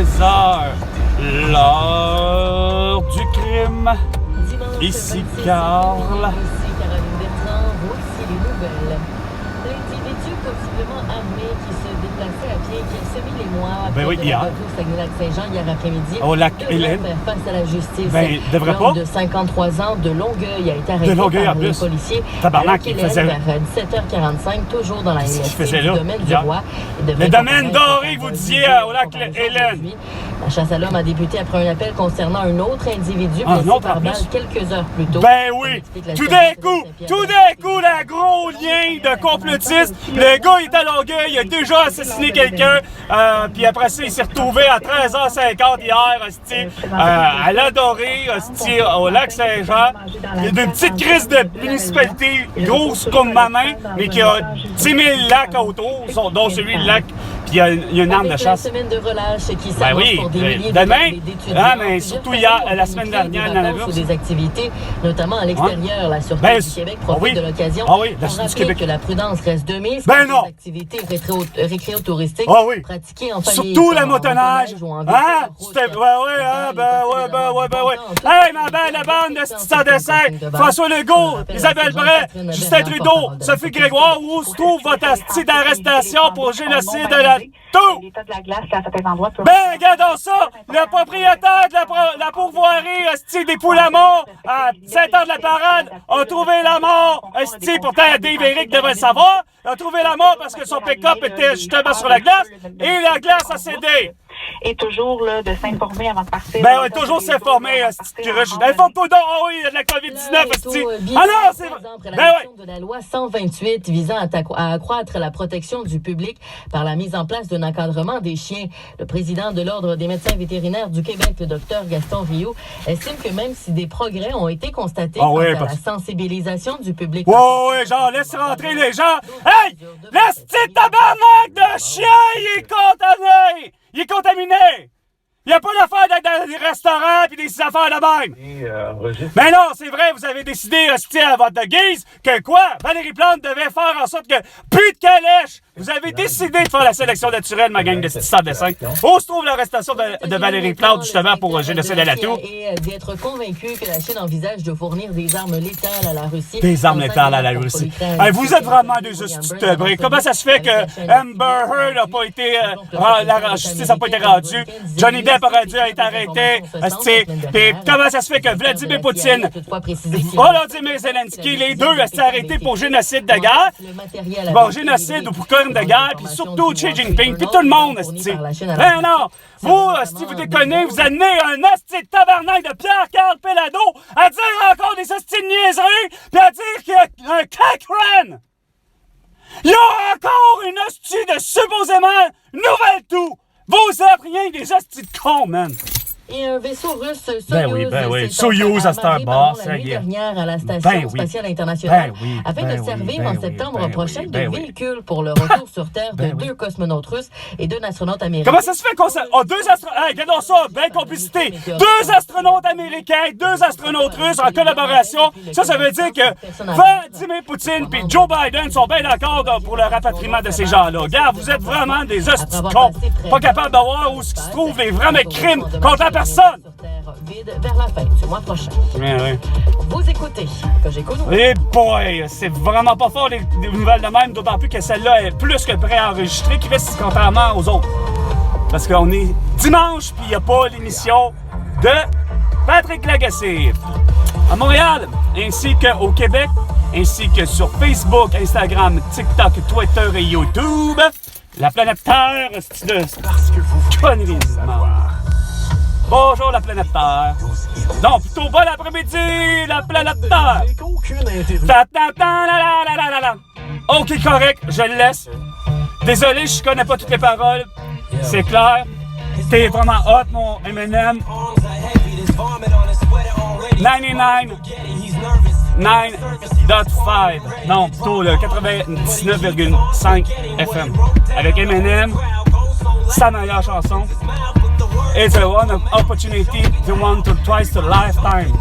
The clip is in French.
13h, l'heure du crime. Ici Carl. Ici Caroline Bertrand, voici les nouvelles. L'individu possiblement armé qui se déplaçait à pied, qui a semé les mois après de la retour au Saguenay-Lac-Saint-Jean hier après-midi, au lac devrait faire face à la justice. Devrait pas. L'homme de 53 ans de Longueuil a été arrêté par les policiers Tabarnak, il faisait vers 17h45, toujours dans la MST du domaine du Roi. Le domaine doré, vous disiez, au lac Hélène. La chasse à l'homme a débuté après un appel concernant un autre individu blessé par balle quelques heures plus tôt. Ben oui! Tout d'un coup, le gros lien de complotisme. Le gars, il est à Longueuil, il a déjà assassiné quelqu'un. Puis après ça, il s'est retrouvé à 13h50 hier, à la Dorée, au lac Saint-Jean. Il y a une petite crise de municipalité, grosse comme ma main, mais qui a 10 000 lacs autour, dont celui du lac. Puis il y a une arme de chasse. Une semaine de relâche qui s'annonce pour des milliers demain, d'étudiants. mais surtout hier, la semaine dernière, il y en avait ou des activités, notamment à l'extérieur. La Sûreté du Québec profite de l'occasion pour rappeler que la prudence reste de mise pour les activités récréotouristiques pratiquées en famille. Surtout le motoneige. Hein? Hey, ma belle, la bande de sans dessin. François Legault, Isabelle Bray, Justin Trudeau, Sophie Grégoire, où se trouve votre asti d'arrestation pour génocide de la tout! L'état de la glace à certains endroits. Ben, regardons ça! Le propriétaire de la pourvoirie, esti, des poules à mort, à Saint-Anne-de-la-Parade, a trouvé la mort. Esti, pourtant, Dave Eric devrait le savoir. A trouvé la mort parce que son pick-up était justement sur la glace et la glace a cédé. Et toujours là, de s'informer avant de partir. Ben oui, toujours s'informer, informe-toi donc, oui, il y a de la COVID-19, esti. Ah non, c'est vrai. Ben oui. De la loi 128 visant à accroître la protection du public par la mise en place d'un encadrement des chiens. Le président de l'Ordre des médecins vétérinaires du Québec, le docteur Gaston Rioux, estime que même si des progrès ont été constatés quant à la sensibilisation du public... Ouais, genre, laisse rentrer les gens. Hey! Laisse petit tabarnak de chien, il est condamné! Il est contaminé! Il n'y a pas d'affaire d'être dans des restaurants et des affaires de même! Mais non, c'est vrai, vous avez décidé, à votre guise, que quoi? Valérie Plante devait faire en sorte que plus de calèche! Vous avez décidé de faire la sélection naturelle, ma gang de sans dessin. Où se trouve l'arrestation de Valérie Plante, justement, pour génocide à la tour? Et d'être convaincu que la Chine envisage de fournir des armes létales à la Russie. Des armes létales à la Russie. Hey, vous êtes vraiment des hosties. Comment ça se fait que Amber Heard n'a pas été... la justice n'a pas été rendue? Johnny Depp aurait dû être arrêté. Puis comment ça se fait que Vladimir Poutine, Volodymyr Zelensky, les deux restent arrêtés pour génocide de guerre? Bon, génocide ou pour crime de guerre, puis surtout Xi Jinping, puis tout le monde, esti. Ben non! Vous, esti, vous déconnez, vous amenez un esti de tabarnak de Pierre-Carl Pelado à dire encore des esti de niaiseries, puis à dire qu'il y a un Cochrane! Il y a encore une esti de supposément nouvelle tout! Vous êtes rien des esti de cons, man! Et un vaisseau russe, Soyouz à Starbase, la nuit dernière à la Station spatiale internationale, afin de servir en septembre prochain de véhicule pour le retour sur Terre de 2 cosmonautes russes et 2 astronautes américains. Comment ça se fait qu'on... Oh, 2 astronautes... Hey, regardons ça, belle complicité. 2 astronautes américains, 2 astronautes russes en collaboration. Ça veut dire que Vladimir Poutine et Joe Biden sont bien d'accord pour le rapatriement de ces gens-là. Regarde, vous êtes vraiment des hosties de cons. Pas capables de voir où se trouvent les vrais crimes contre la personne. Sur Terre vide vers la fin du mois prochain. Vous écoutez que j'écoute. Eh boy, c'est vraiment pas fort les nouvelles de même, d'autant plus que celle-là est plus que préenregistrée, Chris, contrairement aux autres. Parce qu'on est dimanche, puis il n'y a pas l'émission de Patrick Lagacé. À Montréal, ainsi qu'au Québec, ainsi que sur Facebook, Instagram, TikTok, Twitter et YouTube. La planète Terre, c'est parce que vous conneries. Bonjour la planète Terre. Non, plutôt bon après-midi, la planète Terre. Ok, correct, je le laisse. Désolé, je connais pas toutes les paroles. C'est clair. T'es vraiment hot, mon Eminem. 99.5. Non, plutôt le 99,5 FM. Avec Eminem, sa meilleure chanson. It's a one opportunity to one to twice a lifetime.